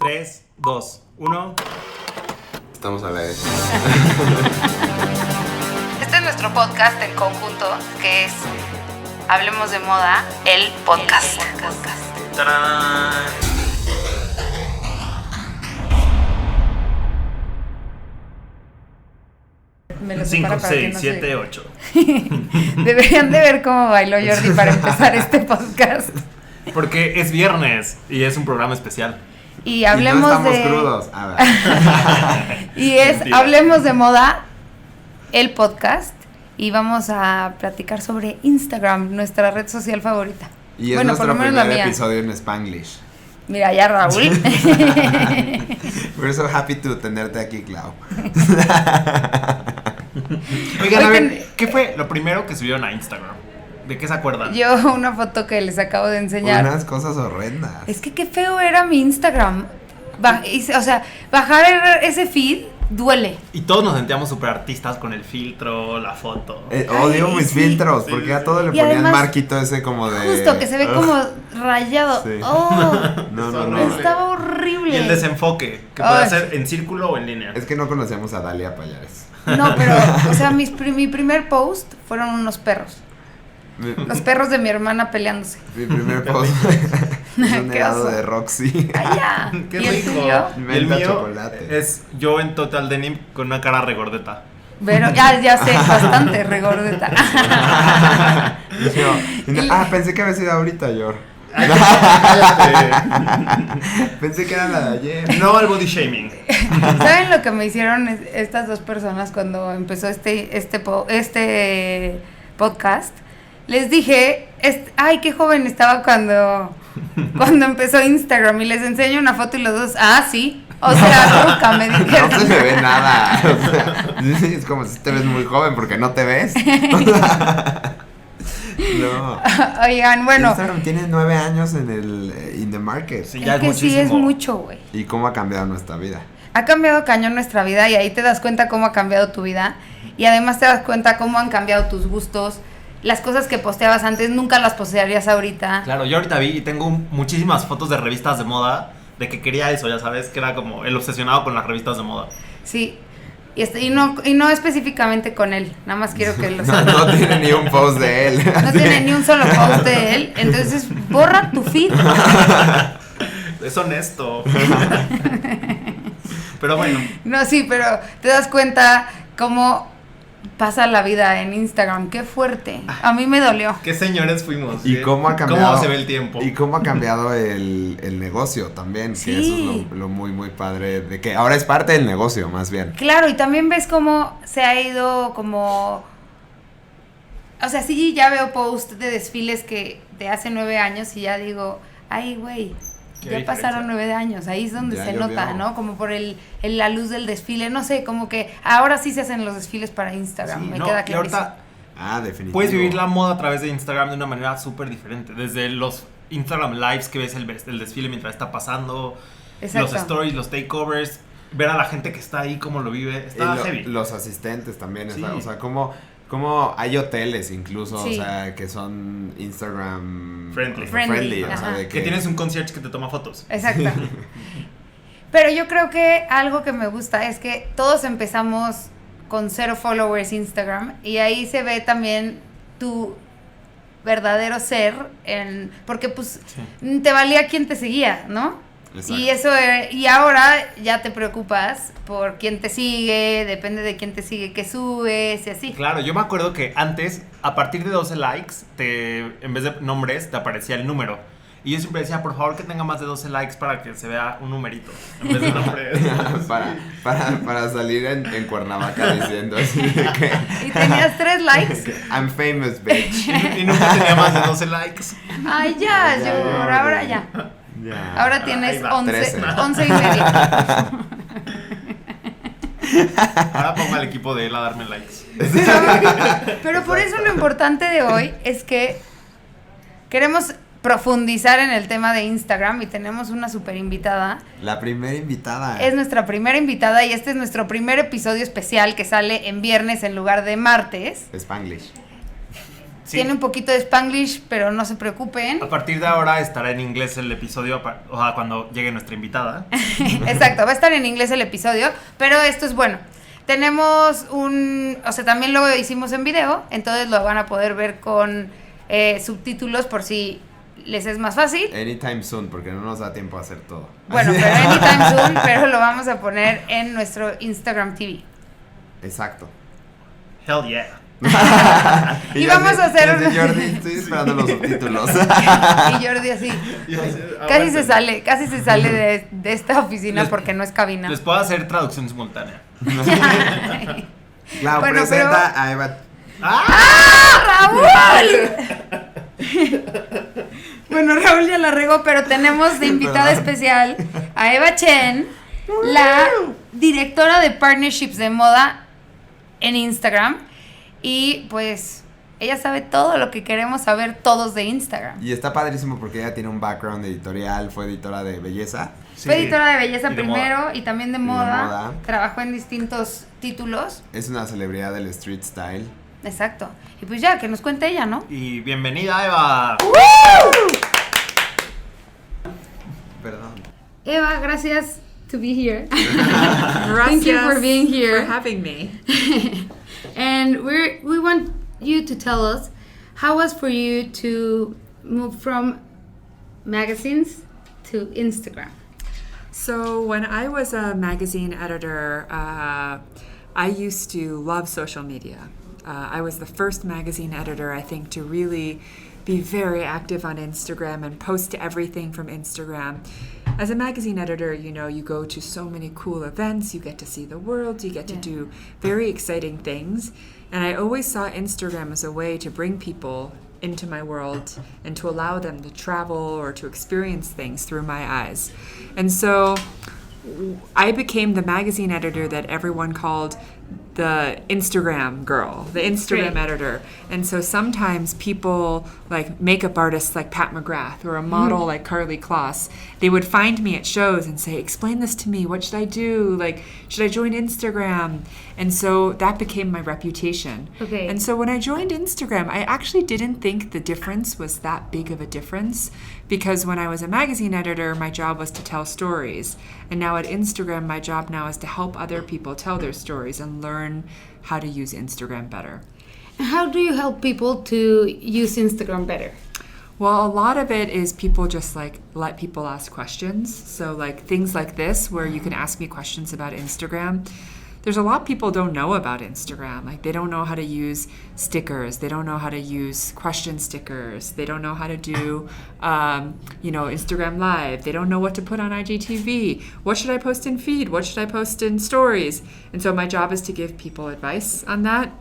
3, 2, 1. Estamos a la vez. Este es nuestro podcast en conjunto, que es Hablemos de Moda, el podcast. ¡Tarán! 5, 6, 7, 8. Deberían de ver cómo bailó Jordi para empezar este podcast. Porque es viernes y es un programa especial. Y hablemos y no estamos de... crudos. A ver. Y es Mentira. Hablemos de Moda, el podcast. Y vamos a platicar sobre Instagram, nuestra red social favorita. Y es bueno, nuestro por lo menos la primer mía. episodio en Spanglish. Mira, ya Raúl. We're so happy to tenerte aquí, Clau. Oigan, a ver, ¿qué fue lo primero que subieron a Instagram? ¿De qué se acuerdan? Yo una foto que les acabo de enseñar. Unas cosas horrendas. Es que qué feo era mi Instagram. O sea, bajar ese feed duele. Y todos nos sentíamos súper artistas con el filtro, la foto. Odio Ay, mis sí. filtros, Sí, porque sí, a todo le Y ponían además, marquito ese como de... Justo, que se ve como rayado. Sí. Oh, No. estaba horrible. Y el desenfoque, que puede Ay. ser en círculo o en línea. Es que no conocíamos a Dalia Payares. No, pero, o sea, mi primer post fueron unos perros. Los perros de mi hermana peleándose. Mi primer post es un Qué helado oso. de Roxy. ¡Ay, ya! ¡Qué ¿Y el rico! tuyo? Y el Menta mío chocolate. es yo en total denim con una cara regordeta. Pero ya sé, bastante regordeta. Pensé que había sido ahorita, Yor. Pensé que era la de ayer. No al body shaming. ¿Saben lo que me hicieron estas dos personas cuando empezó este podcast? Les dije, ay, qué joven estaba cuando empezó Instagram, y les enseño una foto y los dos, sí. O sea, nunca me dijeron. No se me ve nada. O sea, es como si te ves muy joven porque no te ves. No. Oigan, bueno, Instagram tiene 9 años en el in the market. Sí, es ya es que sí es muchísimo. mucho, güey. Y cómo ha cambiado nuestra vida. Ha cambiado cañón nuestra vida, y ahí te das cuenta cómo ha cambiado tu vida. Y además te das cuenta cómo han cambiado tus gustos. Las cosas que posteabas antes nunca las postearías ahorita. Claro, yo ahorita vi y tengo muchísimas fotos de revistas de moda de que quería eso, ya sabes, que era como el obsesionado con las revistas de moda. Sí. Y no específicamente con él, nada más quiero que lo No, sepan. no tiene ni un post de él. No tiene ni un solo post de él, entonces borra tu feed. Es honesto. Pero bueno, No, sí, pero te das cuenta cómo pasa la vida en Instagram. Qué fuerte. A mí me dolió. qué señores fuimos. Y cómo ha cambiado. Cómo se ve el tiempo. Y cómo ha cambiado el negocio también. Sí. Que eso es lo muy, muy padre. De que ahora es parte del negocio, más bien. Claro, y también ves cómo se ha ido como... O sea, sí, ya veo posts de desfiles que de hace 9 años y ya digo, ay, güey, Qué ya diferencia. pasaron 9 años. Ahí es donde Ya se llovió. nota, ¿no? Como por la luz del desfile. No sé, como que ahora sí se hacen los desfiles para Instagram. Sí, me no, queda y clarísimo. ahorita Definitivo. puedes vivir la moda a través de Instagram de una manera súper diferente. Desde los Instagram lives que ves el desfile mientras está pasando, Exacto. los stories, los takeovers, ver a la gente que está ahí, cómo lo vive, está heavy. Los asistentes también. Sí. O sea, como hay hoteles incluso, Sí. o sea, que son Instagram Friendly. o sea, Ajá. de Que tienes un concierge que te toma fotos. Exacto. Pero yo creo que algo que me gusta es que todos empezamos con 0 followers Instagram, y ahí se ve también tu verdadero ser, porque pues Sí. te valía quién te seguía, ¿no? Exacto. Y ahora ya te preocupas por quién te sigue, depende de quién te sigue, qué subes y así. Claro, yo me acuerdo que antes, a partir de 12 likes, en vez de nombres, te aparecía el número. Y yo siempre decía, por favor, que tenga más de 12 likes para que se vea un numerito, en vez de nombres. para salir en Cuernavaca diciendo así de que Y tenías 3 likes. I'm famous, bitch. Y nunca tenía más de 12 likes. Ay, ya, Ya, yo, ya, ahora ya. ya. Ya. Ahora tienes Ahí va, 13. 11 y medio. Ahora pongo al equipo de él a darme likes. Pero por eso lo importante de hoy es que queremos profundizar en el tema de Instagram y tenemos una super invitada. La primera invitada. Es nuestra primera invitada y este es nuestro primer episodio especial que sale en viernes en lugar de martes. Spanglish. Sí. Tiene un poquito de Spanglish, pero no se preocupen. A partir de ahora estará en inglés el episodio, o sea, cuando llegue nuestra invitada. Exacto, va a estar en inglés el episodio, pero esto es bueno. Tenemos también lo hicimos en video, entonces lo van a poder ver con subtítulos por si les es más fácil. Anytime soon, porque no nos da tiempo a hacer todo. Bueno, pero anytime soon, pero lo vamos a poner en nuestro Instagram TV. Exacto. Hell yeah. Y vamos a hacer Jordi, estoy esperando los subtítulos. Y Jordi así. Casi se sale de esta oficina porque no es cabina. Les puedo hacer traducción simultánea. Claro, Bueno, presenta a Eva. ¡Raúl! Bueno, Raúl ya la regó, pero tenemos de invitada especial a Eva Chen, la directora de partnerships de moda en Instagram. Y pues ella sabe todo lo que queremos saber todos de Instagram. Y está padrísimo porque ella tiene un background editorial, fue editora de belleza. Sí. Fue editora de belleza Y de primero moda. y también de moda. Trabajó en distintos títulos. Es una celebridad del street style. Exacto. Y pues ya, que nos cuente ella, ¿no? Y bienvenida, Eva. Perdón. Eva, gracias to be here. Gracias Thank you for being here. for having me. And we want you to tell us how was for you to move from magazines to Instagram. So when I was a magazine editor, I used to love social media. I was the first magazine editor, I think, to really be very active on Instagram and post everything from Instagram. As a magazine editor, you know, you go to so many cool events, you get to see the world, you get to do very exciting things. And I always saw Instagram as a way to bring people into my world and to allow them to travel or to experience things through my eyes. And so I became the magazine editor that everyone called the Instagram girl, the Instagram editor. And so sometimes people, like makeup artists like Pat McGrath or a model like Carly Kloss, they would find me at shows and say, explain this to me, what should I do? Like, should I join Instagram? And so that became my reputation. Okay. And so when I joined Instagram, I actually didn't think the difference was that big of a difference, because when I was a magazine editor, my job was to tell stories. And now at Instagram, my job now is to help other people tell their stories and learn how to use Instagram better. How do you help people to use Instagram better? Well, a lot of it is people just like let people ask questions. So like things like this where you can ask me questions about Instagram. There's a lot people don't know about Instagram. Like they don't know how to use stickers. They don't know how to use question stickers. They don't know how to do, Instagram Live. They don't know what to put on IGTV. What should I post in feed? What should I post in stories? And so my job is to give people advice on that.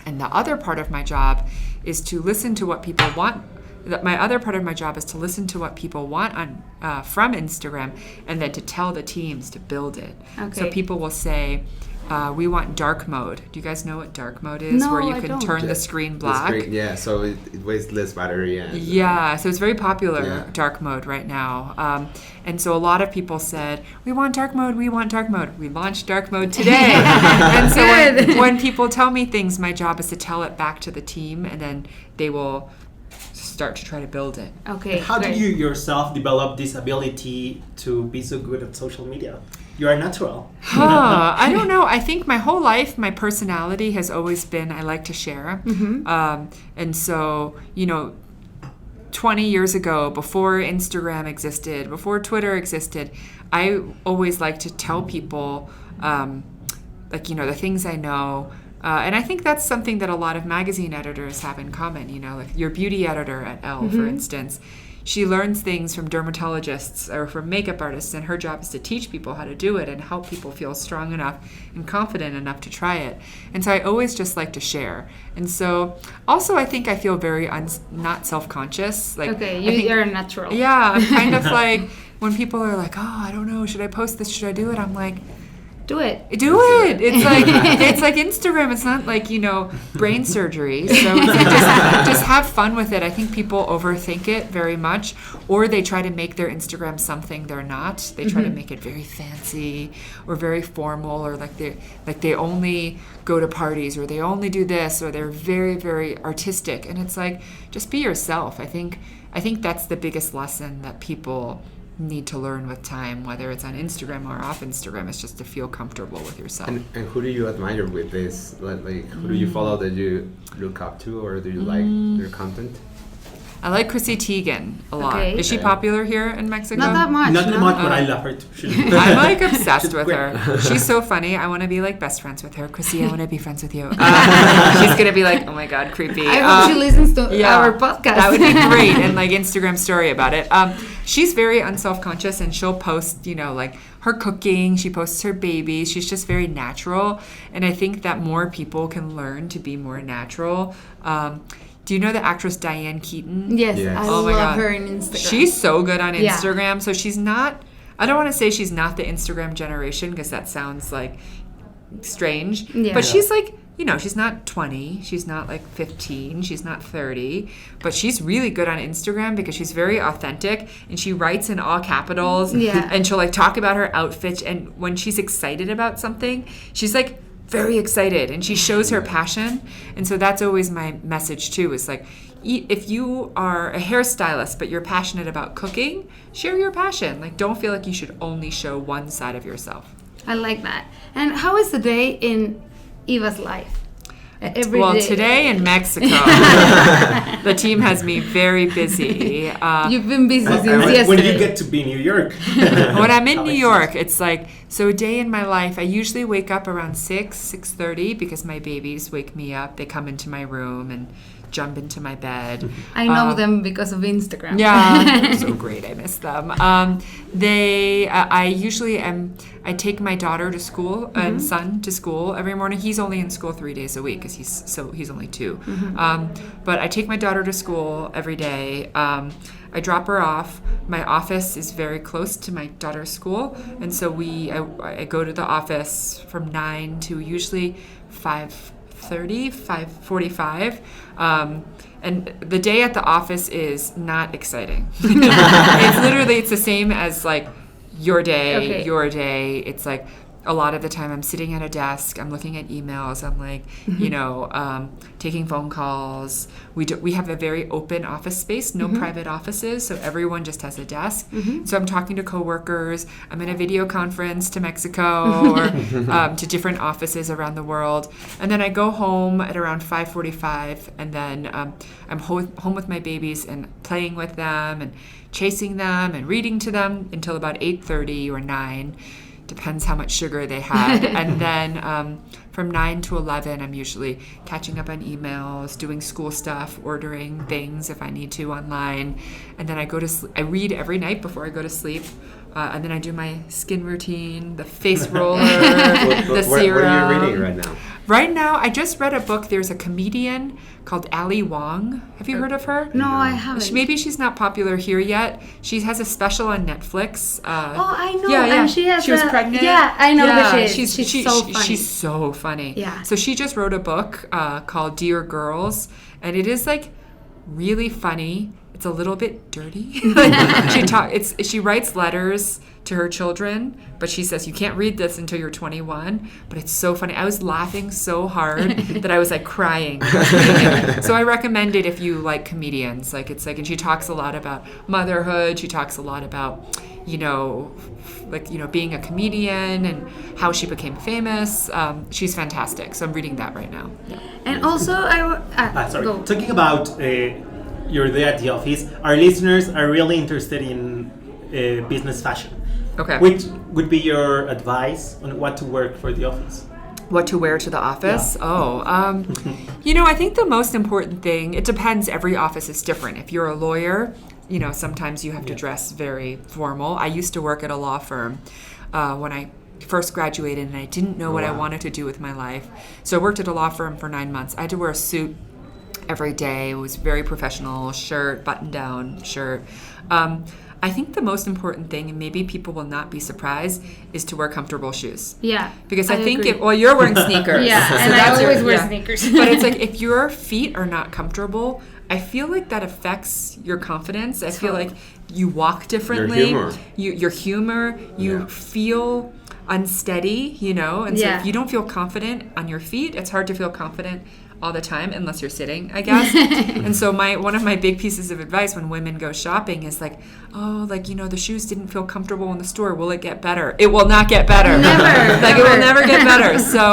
And the other part of my job is to listen to what people want. My other part of my job is to listen to what people want from Instagram and then to tell the teams to build it. Okay. So people will say, we want dark mode. Do you guys know what dark mode is? No, where you I can don't. turn the screen black. So it wastes less battery. And, Yeah, so it's very popular, Yeah. dark mode right now. And so a lot of people said, we want dark mode, we want dark mode. We launched dark mode today. And so when people tell me things, my job is to tell it back to the team, and then they will start to try to build it. Okay. How great. did you yourself develop this ability to be so good at social media? You are natural. I don't know. I think my whole life, my personality has always been I like to share. And so, 20 years ago, before Instagram existed, before Twitter existed, I always liked to tell people, the things I know. And I think that's something that a lot of magazine editors have in common. Like your beauty editor at Elle, for instance. She learns things from dermatologists or from makeup artists, and her job is to teach people how to do it and help people feel strong enough and confident enough to try it. And so I always just like to share. And so also I think I feel very not self-conscious. Like, Okay, I think- you're natural. Yeah, I'm kind of like, when people are like, oh, I don't know, should I post this, should I do it? I'm like, Do it. Do it. It's like Instagram. It's not like, brain surgery. So it's like just have fun with it. I think people overthink it very much, or they try to make their Instagram something they're not. They try to make it very fancy or very formal, or like they only go to parties, or they only do this, or they're very, very artistic. And it's like, just be yourself. I think that's the biggest lesson that people need to learn with time, whether it's on Instagram or off Instagram. It's just to feel comfortable with yourself. And who do you admire with this? Like who do you follow that you look up to, or do you like their content? I like Chrissy Teigen a lot. Okay. Is she popular here in Mexico? Not that much. Not no? much, but I love her too. I'm like obsessed She's with great. her. She's so funny. I want to be like best friends with her. Chrissy, I want to be friends with you. She's going to be like, oh my God, creepy. I hope she listens to our podcast. That would be great. And like Instagram story about it. She's very unself-conscious, and she'll post, like her cooking. She posts her babies. She's just very natural. And I think that more people can learn to be more natural. Do you know the actress Diane Keaton? Yes, Yes. I Oh my love God. her on Instagram. She's so good on Yeah. Instagram. So she's not, I don't want to say she's not the Instagram generation, because that sounds like strange. Yeah. But she's like, she's not 20. She's not like 15. She's not 30. But she's really good on Instagram because she's very authentic, and she writes in all capitals. Yeah. And she'll like talk about her outfit. And when she's excited about something, she's like very excited, and she shows her passion. And so that's always my message too, is like, if you are a hairstylist but you're passionate about cooking, share your passion. Like, don't feel like you should only show one side of yourself. I like that. And how is the day in Eva's life? Every day. Today in Mexico, the team has me very busy. You've been busy since When yesterday. did you get to be in New York? When I'm in New York, it's like, so a day in my life, I usually wake up around 6:30, because my babies wake me up. They come into my room and jump into my bed. I know them because of Instagram. Yeah, they're so great. I miss them. I usually I take my daughter to school and son to school every morning. He's only in school 3 days a week because he's only 2. But I take my daughter to school every day. I drop her off. My office is very close to my daughter's school, and so I go to the office from 9 to usually 5:30, 5:45. And the day at the office is not exciting. It's the same as like your day. It's like a lot of the time I'm sitting at a desk, I'm looking at emails, I'm like, taking phone calls. We have a very open office space, no private offices, so everyone just has a desk. So I'm talking to coworkers, I'm in a video conference to Mexico or to different offices around the world. And then I go home at around 5:45, and then I'm home with my babies and playing with them and chasing them and reading to them until about 8:30 or 9. Depends how much sugar they had. And then from 9 to 11, I'm usually catching up on emails, doing school stuff, ordering things if I need to online. And then I go to sleep. I read every night before I go to sleep. And then I do my skin routine, the face roller, the serum. What are you reading right now? Right now, I just read a book. There's a comedian called Elle Wong. Have you heard of her? No, I haven't. Maybe she's not popular here yet. She has a special on Netflix. I know. Yeah. And she was pregnant. Yeah, I know that she is. She's so funny. She's so funny. Yeah. So she just wrote a book called Dear Girls, and it is like really funny. It's a little bit dirty. She writes letters to her children, but she says you can't read this until you're 21. But it's so funny. I was laughing so hard that I was like crying. So I recommend it if you like comedians. And she talks a lot about motherhood. She talks a lot about, being a comedian and how she became famous. She's fantastic. So I'm reading that right now. Yeah. And also, Sorry. go. Talking about your day at the office, our listeners are really interested in business fashion. Okay. Which would be your advice on what to wear for the office? What to wear to the office? Yeah. I think the most important thing, it depends, every office is different. If you're a lawyer, sometimes you have to dress very formal. I used to work at a law firm when I first graduated, and I didn't know what I wanted to do with my life. So I worked at a law firm for 9 months. I had to wear a suit every day. It was very professional, button-down shirt. I think the most important thing, and maybe people will not be surprised, is to wear comfortable shoes. Yeah. Because I think agree. you're wearing sneakers. Yeah, so and I that's always wear sneakers. But it's like if your feet are not comfortable, I feel like that affects your confidence. I feel like you walk differently. Your humor. You feel unsteady, you know? And so if you don't feel confident on your feet, it's hard to feel confident all the time unless you're sitting, I guess. And so one of my big pieces of advice when women go shopping is like, oh, like, you know, the shoes didn't feel comfortable in the store. Will it get better? It will not get better. Never. Like, it will never get better. So,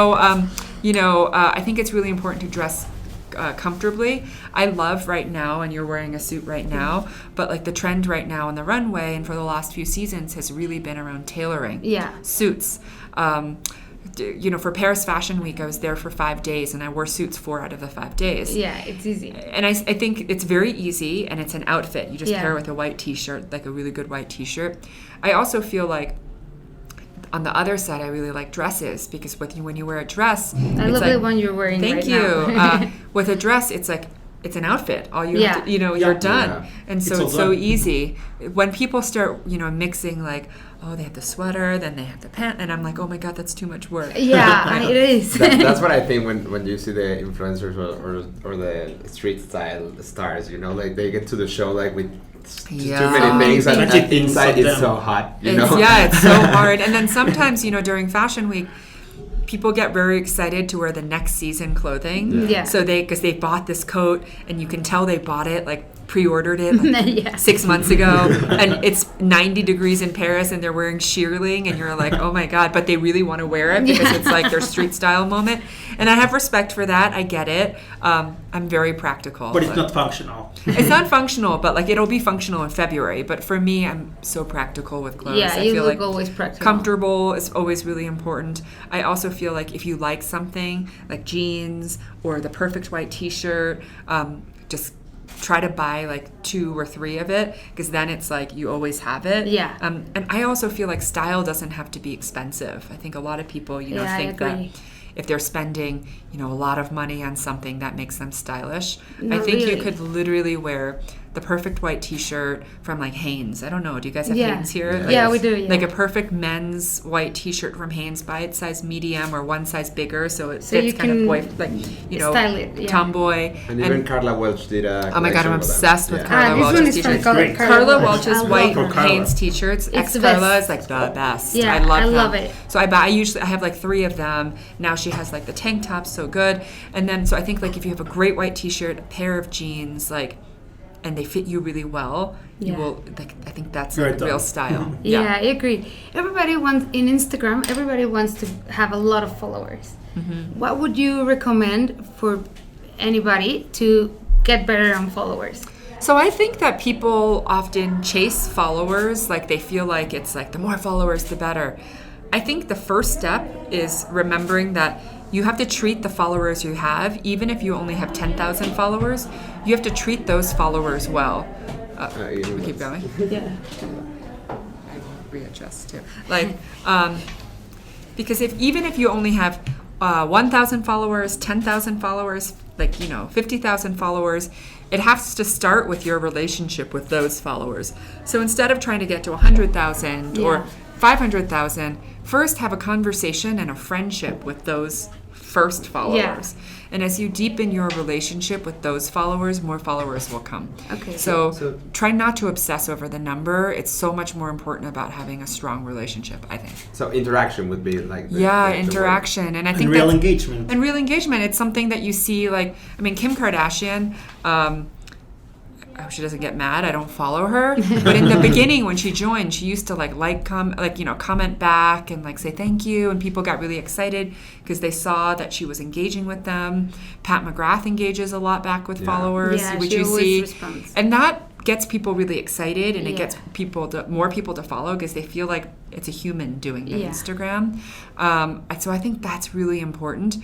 you know, I think it's really important to dress comfortably. I love right now, and you're wearing a suit right now, but like the trend right now on the runway and for the last few seasons has really been around tailoring suits. You know, for Paris Fashion Week, I was there for 5 days and I wore suits 4 out of the 5 days. Yeah, it's easy. And I think it's very easy, and it's an outfit. You just pair with a white t-shirt, like a really good white t-shirt. I also feel like on the other side, I really like dresses, because when you wear a dress, I love the one you're wearing right now. Thank you. With a dress, it's like, it's an outfit. All you have to, you know, you're done. Yeah. And so it's so easy. When people start, you know, mixing like, oh, they have the sweater, then they have the pant, and I'm like, oh my God, that's too much work. Yeah, it is. That's what I think when you see the influencers or the street style stars, you know, like they get to the show like with too many things, and inside it's so hot, you know? Yeah, it's so hard. And then sometimes, you know, during Fashion Week, people get very excited to wear the next season clothing. Yeah. So because they bought this coat, and you can tell they bought it, like pre-ordered it like 6 months ago, and it's 90 degrees in Paris, and they're wearing shearling, and you're like, oh my God, but they really want to wear it because it's like their street style moment. And I have respect for that. I get it. I'm very practical. But it's not functional. It's not functional, but like it'll be functional in February. But for me, I'm so practical with clothes. Yeah, I you feel look like always practical. Comfortable is always really important. I also feel like if you like something, like jeans or the perfect white t-shirt, just try to buy like 2 or 3 of it, because then it's like you always have it. Yeah. And I also feel like style doesn't have to be expensive. I think a lot of people, you know, think that if they're spending, you know, a lot of money on something, that makes them stylish. I think you could literally wear the perfect white t-shirt from like Hanes. I don't know. Do you guys have Hanes here? Yeah, like, we do. Yeah. Like a perfect men's white t-shirt from Hanes, size medium or 1 size bigger, so it fits kind of boy, like, you know, style it, tomboy. And even Carla Welch did a oh my God, I'm obsessed with Carla this one Welch's is from t-shirts. Carla Welch's white Carla. Hanes t-shirts. It's Carla is like the best. Yeah, I love them. love it. So I have like 3 of them. Now she has like the tank tops, so good. And then so I think like if you have a great white t-shirt, a pair of jeans, like, and they fit you really well, you will, like, I think that's like real style. Yeah, I agree. Everybody wants to have a lot of followers. Mm-hmm. What would you recommend for anybody to get better on followers? So I think that people often chase followers, like they feel like it's like the more followers, the better. I think the first step is remembering that you have to treat the followers you have, even if you only have 10,000 followers, you have to treat those followers well. We keep going? Yeah. I will readjust too. Like, because even if you only have 1,000 followers, 10,000 followers, like, you know, 50,000 followers, it has to start with your relationship with those followers. So instead of trying to get to 100,000 or 500,000, first have a conversation and a friendship with those first followers. And as you deepen your relationship with those followers, more followers will come. Okay. So try not to obsess over the number. It's so much more important about having a strong relationship, I think. So interaction would be like interaction. And I think real engagement. And real engagement. It's something that you see, like, I mean, Kim Kardashian, I hope she doesn't get mad. I don't follow her. But in the beginning, when she joined, she used to comment back and like say thank you, and people got really excited because they saw that she was engaging with them. Pat McGrath engages a lot back with followers, which you see, responds. And that gets people really excited, and it gets more people to follow because they feel like it's a human doing the Instagram. So I think that's really important.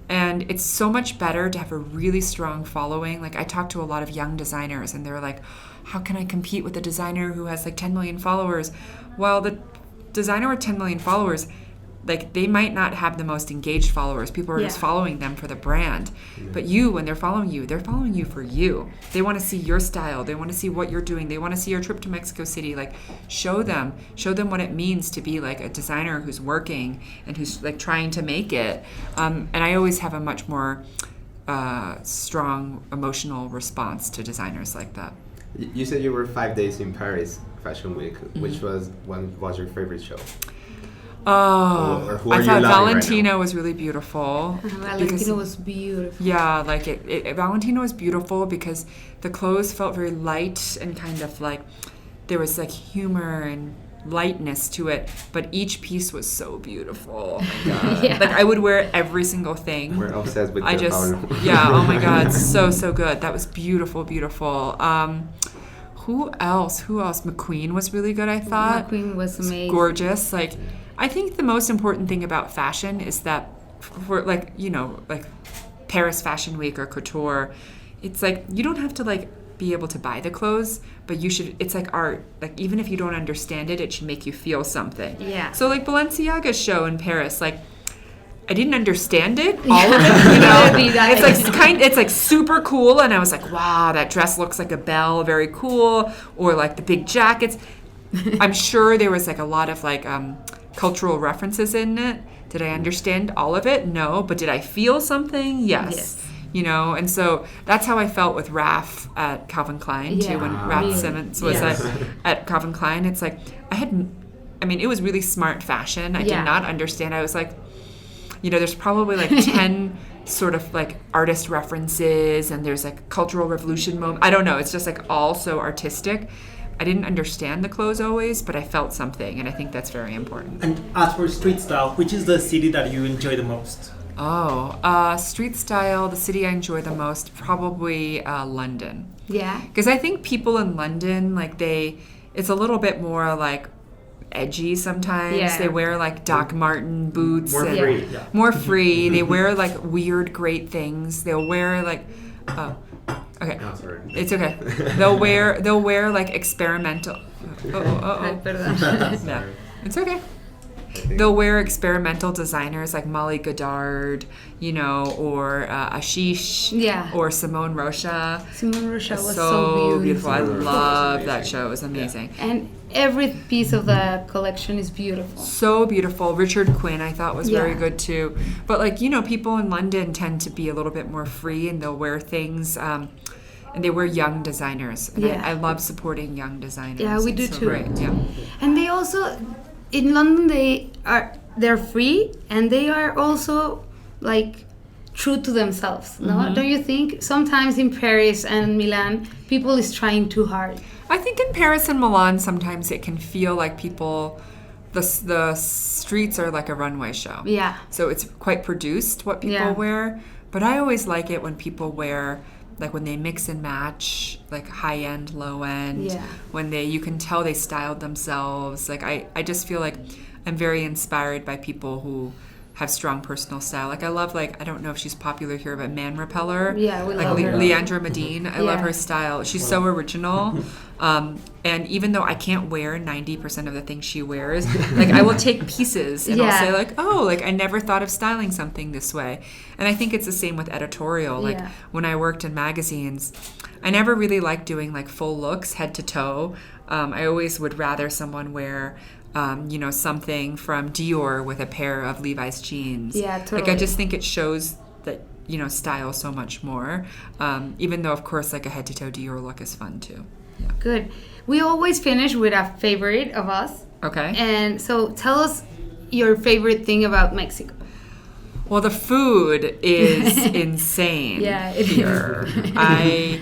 And it's so much better to have a really strong following. Like, I talk to a lot of young designers, and they're like, how can I compete with a designer who has like 10 million followers? Well, the designer with 10 million followers like they might not have the most engaged followers. People are just following them for the brand. But you, when they're following you for you. They want to see your style. They want to see what you're doing. They want to see your trip to Mexico City. Like show them what it means to be like a designer who's working and who's like trying to make it. And I always have a much more strong emotional response to designers like that. You said you were 5 days in Paris Fashion Week. Which was your favorite show? Oh, I thought Valentina was really beautiful. Valentina was beautiful. Yeah, like Valentina was beautiful because the clothes felt very light and kind of like there was like humor and lightness to it, but each piece was so beautiful. Oh my god! Like I would wear every single thing. We're obsessed with oh my god, so good. That was beautiful. Who else? McQueen was really good, I thought. McQueen was amazing. Gorgeous. Like I think the most important thing about fashion is that for like, you know, like Paris Fashion Week or couture, it's like you don't have to like be able to buy the clothes, but you should, it's like art. Like even if you don't understand it, it should make you feel something. Yeah. So like Balenciaga's show in Paris, like I didn't understand it, all of it, you know. It's like super cool, and I was like, wow, that dress looks like a belle, very cool. Or like the big jackets. I'm sure there was like a lot of like cultural references in it. Did I understand all of it? No, but did I feel something? Yes. You know, and so that's how I felt with Raf at Calvin Klein too. When Raf Simons was at Calvin Klein, it's like it was really smart fashion. I did not understand. I was like, you know, there's probably like 10 sort of like artist references, and there's like cultural revolution moment. I don't know. It's just like all so artistic. I didn't understand the clothes always, but I felt something, and I think that's very important. And as for street style, which is the city that you enjoy the most? Street style, the city I enjoy the most, probably London. Yeah. Because I think people in London, like it's a little bit more like edgy sometimes. Yeah. They wear like Doc Marten boots. More free. Yeah. More free. They wear like weird, great things. They'll wear like, okay. Oh, sorry. It's okay. They'll wear like experimental. Perdón. No, it's okay. They'll wear experimental designers like Molly Goddard, you know, or Ashish, or Simone Rocha. Simone Rocha was so beautiful. I love that show. It was amazing. Yeah. And every piece of the collection is beautiful. So beautiful. Richard Quinn, I thought, was very good too. But like, you know, people in London tend to be a little bit more free, and they'll wear things. And they wear young designers. And I love supporting young designers. Yeah, we do too. Great. Yeah. And they also, in London, they're free, and they are also like true to themselves. No, don't you think? Sometimes in Paris and Milan, people is trying too hard. I think in Paris and Milan, sometimes it can feel like people, the streets are like a runway show. Yeah. So it's quite produced what people wear. But I always like it when people wear, like when they mix and match, like high end, low end. Yeah. When you can tell they styled themselves. Like I just feel like I'm very inspired by people who have strong personal style. Like I love, like, I don't know if she's popular here, but Man Repeller. Yeah, we love her. Leandra Medine. I love her style. She's so original. And even though I can't wear 90% of the things she wears, like I will take pieces and I'll say like, oh, like I never thought of styling something this way. And I think it's the same with editorial. Like when I worked in magazines, I never really liked doing like full looks head to toe. I always would rather someone wear something from Dior with a pair of Levi's jeans. Yeah, totally. Like I just think it shows that, you know, style so much more. Even though, of course, like a head-to-toe Dior look is fun too. Yeah. Good. We always finish with a favorite of us. Okay. And so tell us your favorite thing about Mexico. Well, the food is insane here. I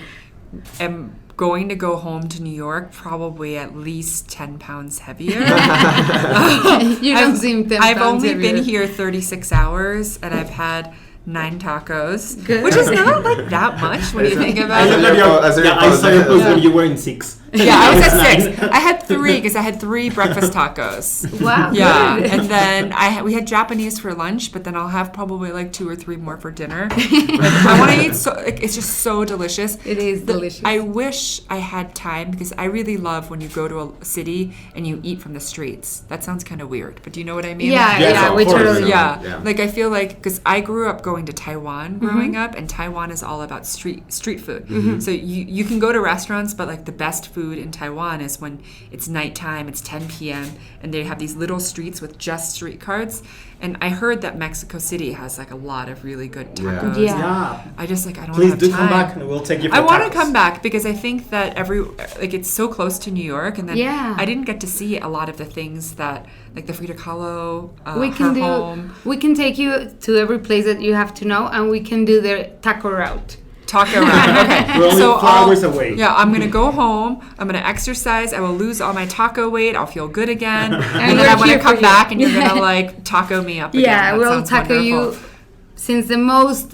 am going to go home to New York probably at least 10 pounds heavier. You don't seem 10 I've pounds only heavier. been here 36 hours, and I've had 9 tacos, which is not like that much when you think about it. I saw your post when you were in 6. Yeah, I was at 6. I had 3 because I had 3 breakfast tacos. Wow. Yeah, Good. and then we had Japanese for lunch, but then I'll have probably like 2 or 3 more for dinner. I want to eat it's just so delicious. It is delicious. I wish I had time because I really love when you go to a city and you eat from the streets. That sounds kind of weird, but do you know what I mean? Yeah, Yes, yeah, of we course. totally. Yeah, like I feel like because I grew up going to Taiwan growing up, and Taiwan is all about street food. So you can go to restaurants, but like the best food in Taiwan is when it's nighttime, it's 10 p.m. and they have these little streets with just street carts. And I heard that Mexico City has like a lot of really good tacos. Yeah. Yeah. I just like I don't Please have do time. come back and we'll take you for I want to tacos. come back because I think that it's so close to New York, and then Yeah. I didn't get to see a lot of the things that like the Frida Kahlo, We can her home. we can take you to every place that you have to know, and we can do the taco route. Taco round. Okay. We're only 4 I'll- hours away. Yeah, I'm gonna go home. I'm gonna exercise. I will lose all my taco weight. I'll feel good again, and then we're I'm gonna here for come you. back, and you're gonna like taco me up again. Yeah, That we'll sounds taco you wonderful. since the most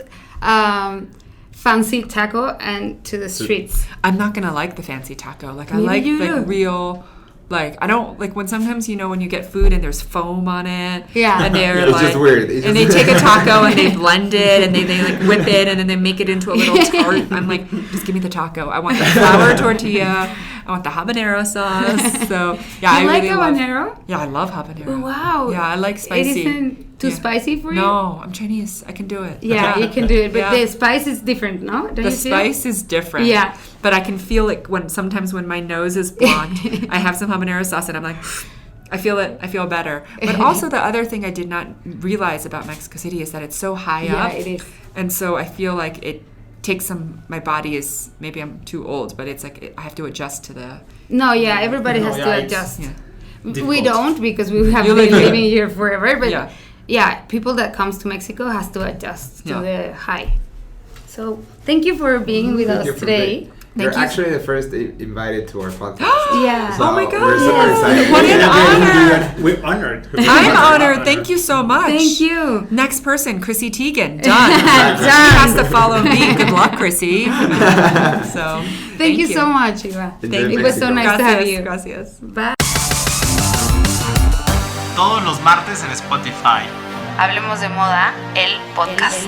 fancy taco and to the streets. I'm not gonna like the fancy taco. Like I Maybe like you do. real. Like I don't like when sometimes when you get food and there's foam on it. Yeah. And they're It's like, just weird. It's and just- they take a taco and they blend it and they like whip it and then they make it into a little tart. I'm like, just give me the taco. I want the flour tortilla. I want the habanero sauce. So yeah, You I like really love. habanero? Yeah, I love habanero. Wow. Yeah, I like spicy. It isn't too Yeah. spicy for you? No, I'm Chinese. I can do it. Yeah, you can do it, but Yeah. the spice is different, no? Don't The you feel? spice is different. Yeah. But I can feel it sometimes when my nose is blocked, I have some habanero sauce and I'm like, I feel it. I feel better. But also the other thing I did not realize about Mexico City is that it's so high Yeah, up. it is. And so I feel like it takes my body is, maybe I'm too old, but it's like I have to adjust to the, No, yeah, everybody No, has yeah, to it's- adjust. yeah. We difficult. don't because we have You been live here. living here forever, but Yeah. yeah, people that comes to Mexico has to adjust to Yeah. the high. So thank you for being with Thank us you for today. being- You're Thank you. actually the first invited to our podcast. Yeah. So Oh my God. We're super excited. What an honor. We're honored. I'm honored. Thank you so much. Thank you. Next person, Chrissy Teigen. Done. Done. She has to follow me. Good luck, Chrissy. So Thank you so much, Eva. Enjoy It was so Mexico. nice to have you. Gracias. Bye. Todos los martes en Spotify. Hablemos de moda, el podcast.